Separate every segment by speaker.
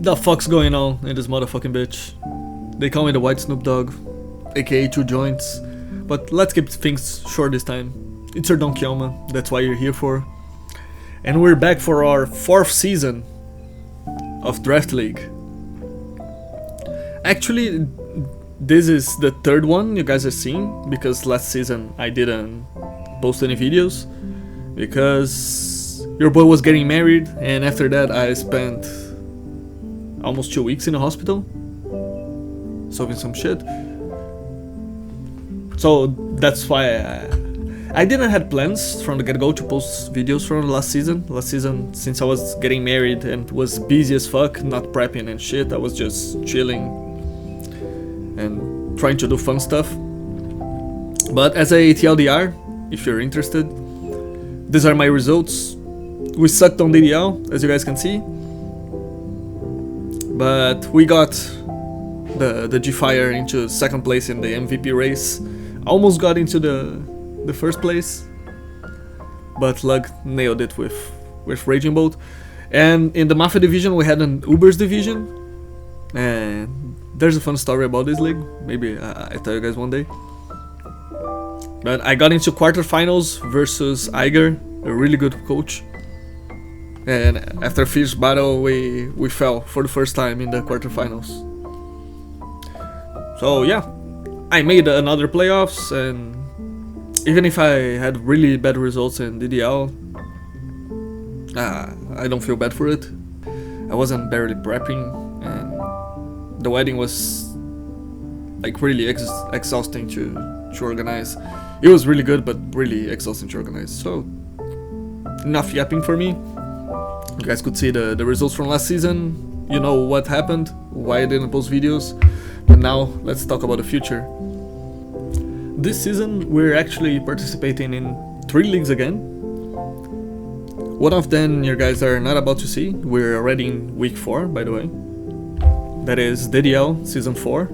Speaker 1: The fuck's going on in this motherfucking bitch? They call me the White Snoop Dogg, aka 2 joints. But let's keep things short this time. It's your Don Kielma, that's why you're here for. And we're back for our 4th season of Draft League. Actually, this is the 3rd one you guys are seeing, because last season I didn't post any videos, because your boy was getting married, and after that I spent almost 2 weeks in the hospital, solving some shit. So that's why I didn't have plans from the get-go to post videos from last season. Last season, since I was getting married and was busy as fuck, not prepping and shit, I was just chilling and trying to do fun stuff. But as a TLDR, if you're interested, these are my results. We sucked on DDL, as you guys can see, but we got the G-Fire into 2nd place in the MVP race. Almost got into the 1st place, but Lug nailed it with Raging Bolt. And in the Mafia division we had an Ubers division, and there's a fun story about this league. Maybe I tell you guys one day. But I got into quarterfinals versus Iger, a really good coach. And after a fierce battle, we fell for the first time in the quarterfinals. So yeah, I made another playoffs, and even if I had really bad results in DDL, I don't feel bad for it. I wasn't barely prepping, and the wedding was like really exhausting to organize. It was really good, but really exhausting to organize. So enough yapping for me. You guys could see the results from last season. You know what happened, why I didn't post videos. But now let's talk about the future. This season we're actually participating in 3 leagues again. One of them you guys are not about to see. We're already in week 4, by the way. That is DDL season 4.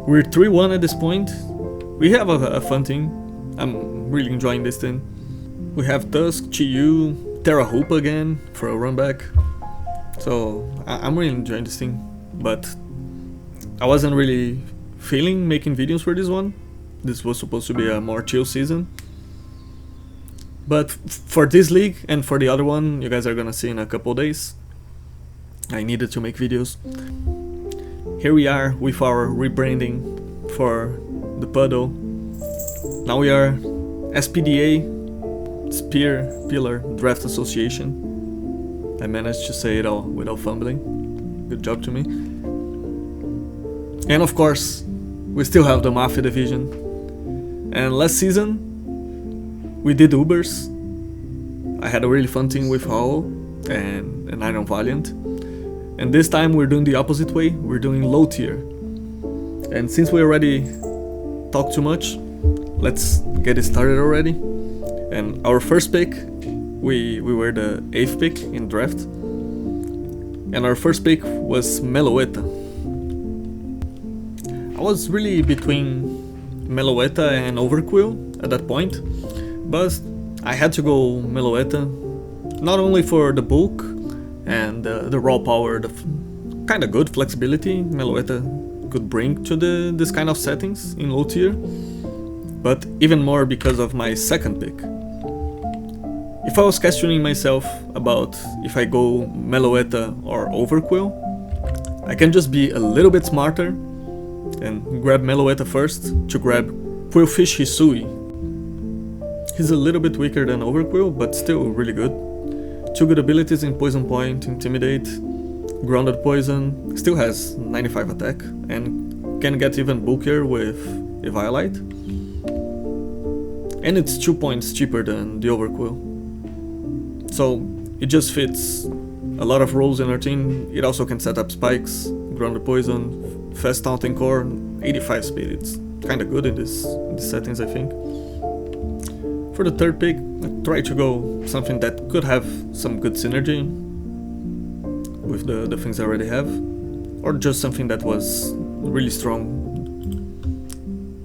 Speaker 1: We're 3-1 at this point. We have a fun team. I'm really enjoying this team. We have Tusk, Chiyu, Terra Hoop again for a run back. So I'm really enjoying this thing, but I wasn't really feeling making videos for this one. This was supposed to be a more chill season. But for this league and for the other one you guys are gonna see in a couple days, I needed to make videos. Here we are with our rebranding for the PUDL. Now we are SPDA, Spear Pillar Draft Association. I managed to say it all without fumbling. Good job to me. And of course, we still have the Mafia division. And last season, we did Ubers. I had a really fun team with Hall and Iron Valiant. And this time we're doing the opposite way. We're doing low tier. And since we already talked too much, let's get it started already. And our first pick, we were the 8th pick in draft, and our first pick was Meloetta. I was really between Meloetta and Overquill at that point, but I had to go Meloetta, not only for the bulk and the raw power, the kind of good flexibility Meloetta could bring to this kind of settings in low tier, but even more because of my second pick. If I was questioning myself about if I go Meloetta or Overquill, I can just be a little bit smarter and grab Meloetta first to grab Quillfish Hisui. He's a little bit weaker than Overquill, but still really good. 2 good abilities in Poison Point, Intimidate, Grounded Poison, still has 95 attack, and can get even bulkier with Eviolite. And it's 2 points cheaper than the Overquill. So it just fits a lot of roles in our team. It also can set up spikes, Grounded Poison, fast taunting core, 85 speed. It's kinda good in these settings, I think. For the 3rd pick, I tried to go something that could have some good synergy with the things I already have, or just something that was really strong.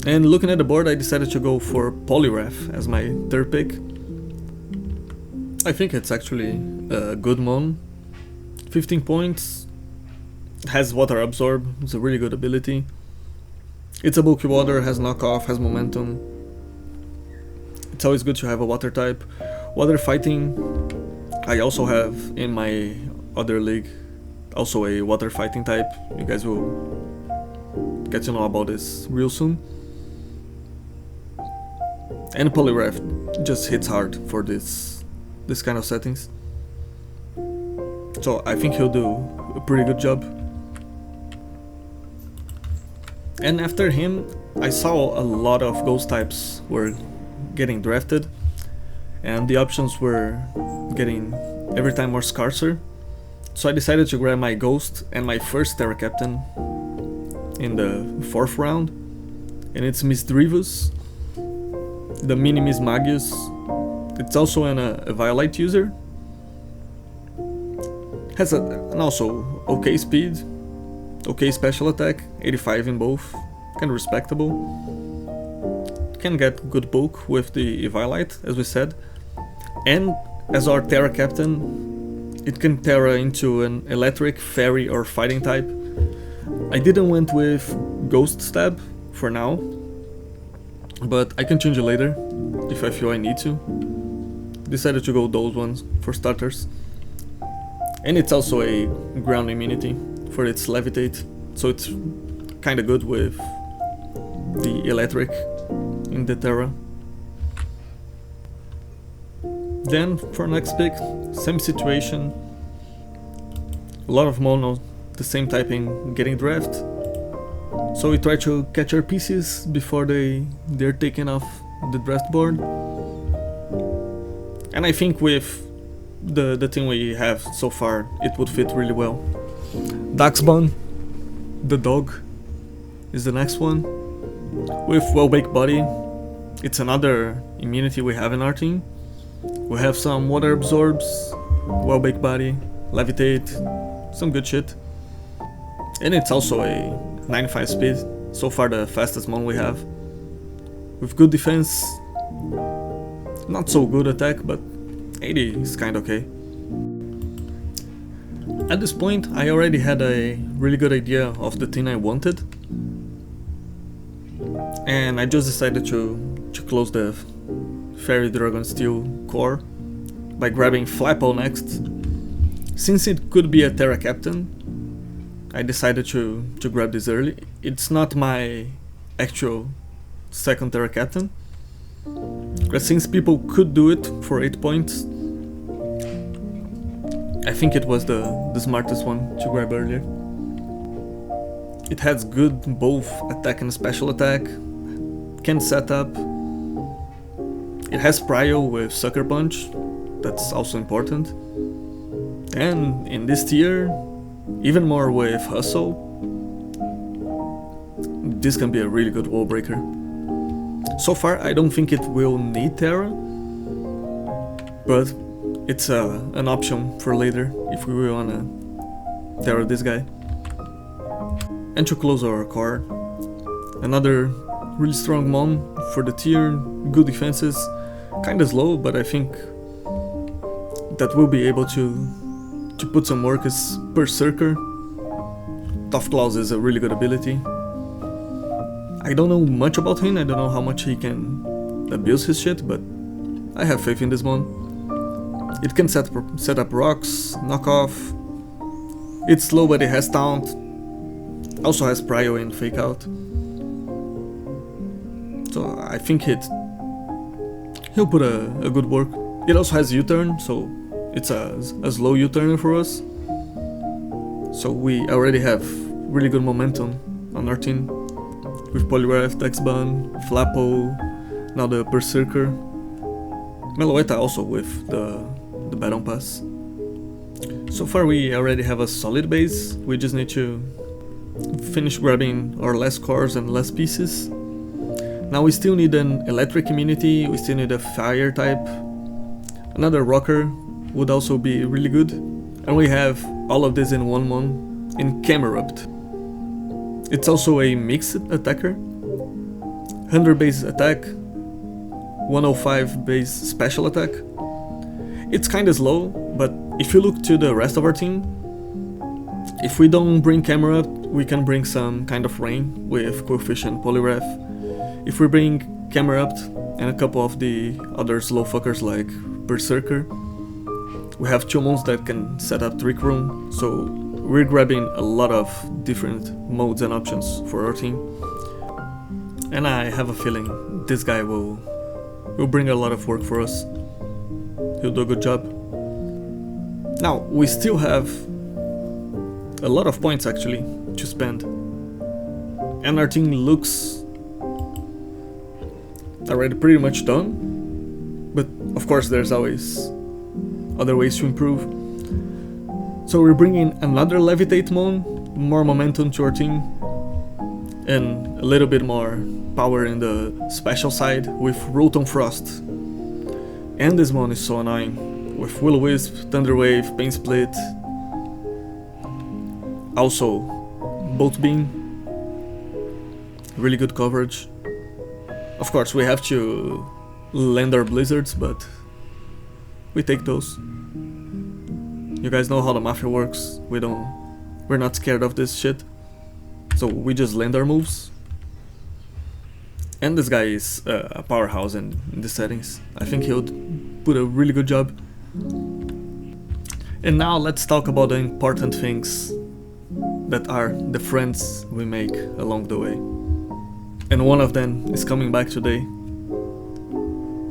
Speaker 1: And looking at the board, I decided to go for Poliwrath as my 3rd pick. I think it's actually a good mon. 15 points, It has water absorb, it's a really good ability. It's a bulky water, has knockoff, has momentum. It's always good to have a water type. Water fighting, I also have in my other league, also a water fighting type. You guys will get to know about this real soon. And Poliwrath just hits hard for this kind of settings. So I think he'll do a pretty good job. And after him, I saw a lot of ghost types were getting drafted, and the options were getting every time more scarcer. So I decided to grab my ghost and my first Terra Captain in the 4th round, and it's Misdreavus, the mini Mismagius. It's also a Violite user. Has an also okay speed, okay special attack, 85 in both, kind of respectable. Can get good bulk with the Violite, as we said. And as our Terra Captain, it can Terra into an electric, fairy or fighting type. I didn't went with Ghost Stab for now, but I can change it later if I feel I need to. Decided to go those ones for starters. And it's also a ground immunity for its levitate, so it's kinda good with the electric in the Terra. Then for next pick, same situation. A lot of mono, the same typing getting draft. So we try to catch our pieces before they're taken off the draft board. And I think with the team we have so far, it would fit really well. Daxbon, the dog, is the next one. With well-baked body, it's another immunity we have in our team. We have some water absorbs, well-baked body, levitate, some good shit. And it's also a 95 speed, so far the fastest one we have. With good defense, not so good attack, but 80 is kinda okay. At this point, I already had a really good idea of the team I wanted, and I just decided to close the Fairy Dragon Steel core by grabbing Flapple next. Since it could be a Terra Captain, I decided to grab this early. It's not my actual second Terra Captain, but since people could do it for 8 points, I think it was the smartest one to grab earlier. It has good both attack and special attack, can set up. It has Prio with Sucker Punch, that's also important. And in this tier, even more with Hustle, this can be a really good wall breaker. So far I don't think it will need Terra, but it's an option for later if we wanna Terra this guy. And to close our card, another really strong Mon for the tier, good defenses, kinda slow, but I think that we'll be able to put some work as Berserker. Tough Claws is a really good ability. I don't know much about him, I don't know how much he can abuse his shit, but I have faith in this one. It can set up rocks, knock off. It's slow but it has taunt. Also has Prio and Fake Out. So I think he'll put a good work. It also has U-turn, so it's a slow U-turner for us. So we already have really good momentum on our team. With Poliwrath, Daxbon, Flapple, now the Berserker. Meloetta also with the Baton Pass. So far we already have a solid base, we just need to finish grabbing our last cores and last pieces. Now we still need an electric immunity, we still need a fire type. Another rocker would also be really good. And we have all of this in one mon in Camerupt. It's also a mixed attacker. 100 base attack, 105 base special attack. It's kinda slow, but if you look to the rest of our team, If we don't bring camera up, we can bring some kind of rain with coefficient polygraph. If we bring camera up and a couple of the other slow fuckers like Berserker, we have 2 modes that can set up Trick Room, so we're grabbing a lot of different modes and options for our team. And I have a feeling this guy will bring a lot of work for us. He'll do a good job. Now, we still have a lot of points actually to spend. And our team looks already pretty much done. But of course there's always other ways to improve. So we're bringing another Levitate Mon, more momentum to our team, and a little bit more power in the special side with Rotom Frost. And this Mon is so annoying, with Will-O-Wisp, Thunder Wave, Pain Split, also Bolt Beam, really good coverage. Of course we have to land our Blizzards, but we take those. You guys know how the Mafia works, we're not scared of this shit. So we just land our moves. And this guy is a powerhouse in the settings. I think he'll put a really good job. And now let's talk about the important things that are the friends we make along the way. And one of them is coming back today.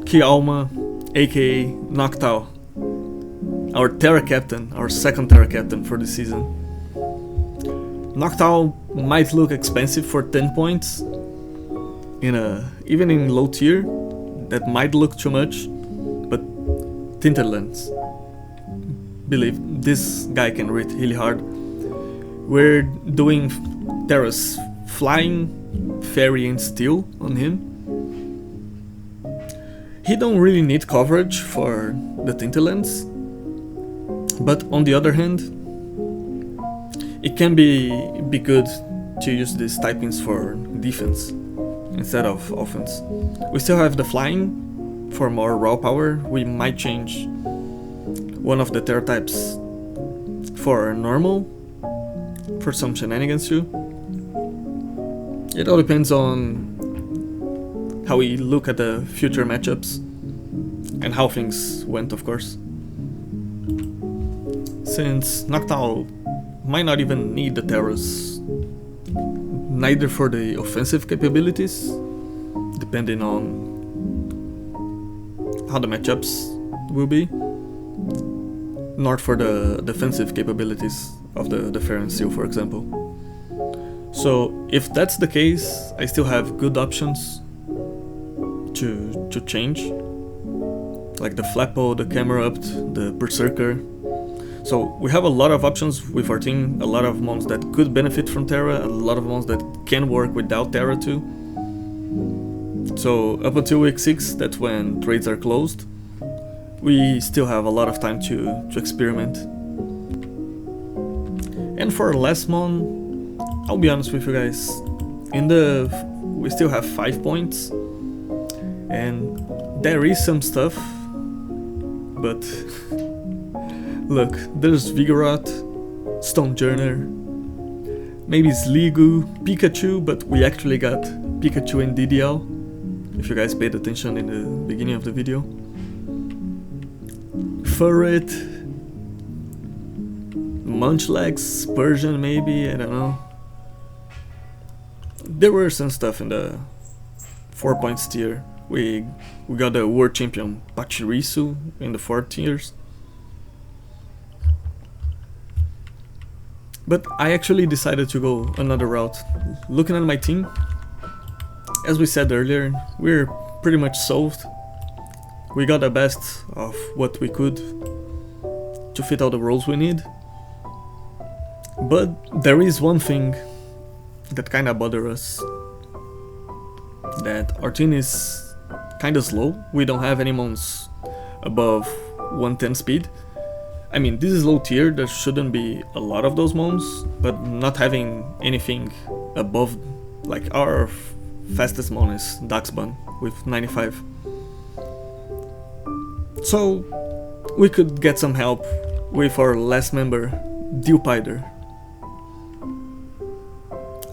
Speaker 1: Kialma, aka Noctowl. Our Terra Captain, our second Terra Captain for the season. Noctowl might look expensive for 10 points. Even in low tier, that might look too much. But Tinterlands, believe this guy can hit really hard. We're doing Terra's Flying, Fairy and Steel on him. He don't really need coverage for the Tinterlands, but on the other hand, it can be good to use these typings for defense instead of offense. We still have the Flying for more raw power. We might change one of the Terra types for normal for some shenanigans too. It all depends on how we look at the future matchups and how things went, of course. Since Noctowl might not even need the Terras, neither for the offensive capabilities, depending on how the matchups will be, nor for the defensive capabilities of the Fair and Steel, for example. So if that's the case, I still have good options to change, like the Flapple, the Camera Up, the Berserker. So we have a lot of options with our team, a lot of mons that could benefit from Terra, a lot of mons that can work without Terra too. So up until week 6, that's when trades are closed, we still have a lot of time to experiment. And for last mon, I'll be honest with you guys, we still have 5 points, and there is some stuff, but look, there's Vigoroth, Stonejourner, maybe Sliggoo, Pikachu, but we actually got Pikachu and DDL, if you guys paid attention in the beginning of the video. Furret, Munchlax, Persian maybe, I don't know. There were some stuff in the 4 points tier. We got the World Champion Pachirisu in the 4 tiers. But I actually decided to go another route. Looking at my team, as we said earlier, we're pretty much solved. We got the best of what we could to fit all the roles we need. But there is one thing that kinda bothers us. That our team is kinda slow. We don't have any mons above 110 speed. I mean, this is low tier, there shouldn't be a lot of those mons, but not having anything above, like our fastest mon is Daxban with 95. So we could get some help with our last member, Dpav.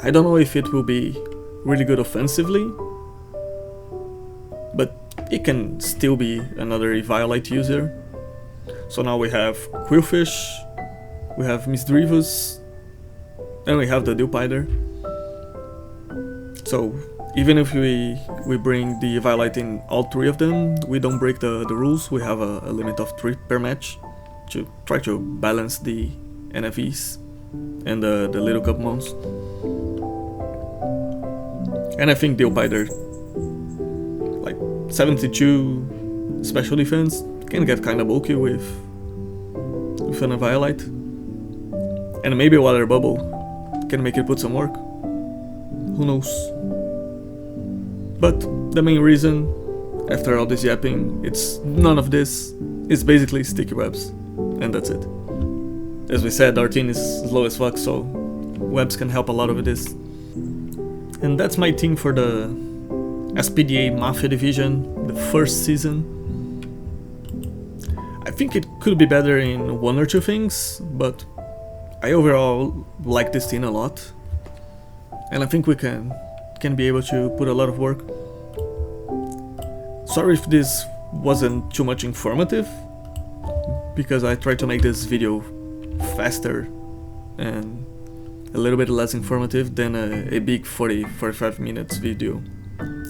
Speaker 1: I don't know if it will be really good offensively, but it can still be another Eviolite user. So now we have Quillfish, we have Misdreavus, and we have the Dpav. So even if we bring the Eviolite in all 3 of them, we don't break the rules. We have a limit of 3 per match to try to balance the NFEs and the little cup mons. And I think Dpav, like 72 special defense, can get kinda bulky with an Eviolite. And maybe a Water Bubble can make it put some work. Who knows? But the main reason, after all this yapping, it's none of this. It's basically sticky webs, and that's it. As we said, our team is slow as fuck, so webs can help a lot with this. And that's my team for the SPDA Mafia division, the first season. I think it could be better in 1 or 2 things, but I overall like this team a lot. And I think we can be able to put a lot of work. Sorry if this wasn't too much informative, because I tried to make this video faster and a little bit less informative than a big 40-45 minutes video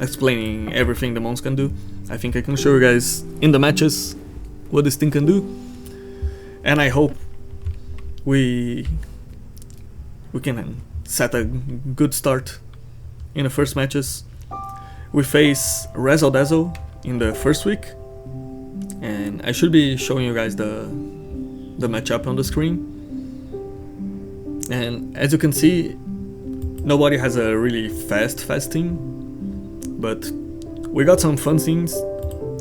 Speaker 1: explaining everything the mons can do. I think I can show you guys in the matches what this thing can do, and I hope we can set a good start in the first matches. We face Razzle Dazzle in the first week, and I should be showing you guys the matchup on the screen. And as you can see, nobody has a really fast team, but we got some fun things.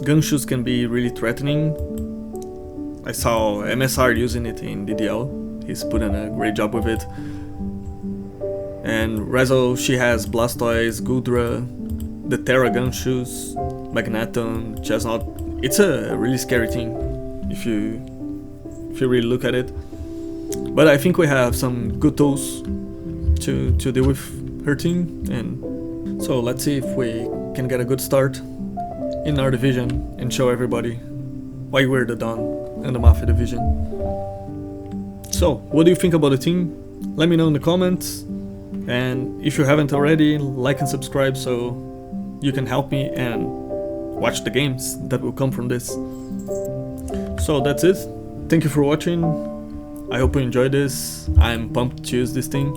Speaker 1: Gunshoes can be really threatening. I saw MSR using it in DDL. He's put in a great job with it. And Razzle, she has Blastoise, Goodra, the Terra Gunshoes, Magneton, Chestnut. It's a really scary team if you really look at it. But I think we have some good tools to deal with her team, and so let's see if we can get a good start in our division and show everybody why we're the Dawn in the Mafia division. So, what do you think about the team? Let me know in the comments, and if you haven't already, like and subscribe so you can help me and watch the games that will come from this. So that's it. Thank you for watching. I hope you enjoyed this. I'm pumped to use this thing.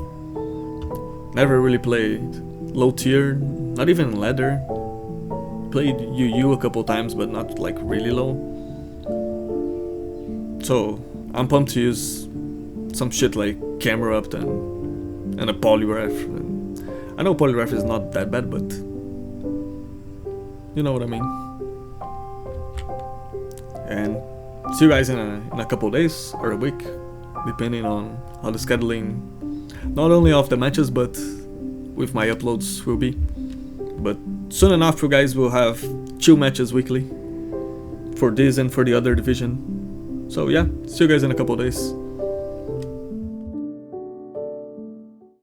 Speaker 1: Never really played low tier, not even ladder. Played UU a couple times, but not like really low. So I'm pumped to use some shit like camera up and a polygraph. And I know polygraph is not that bad, but you know what I mean. And see you guys in a couple days or a week, depending on how the scheduling, not only of the matches, but with my uploads will be. But soon enough, you guys will have 2 matches weekly for this and for the other division. So yeah, see you guys in a couple days.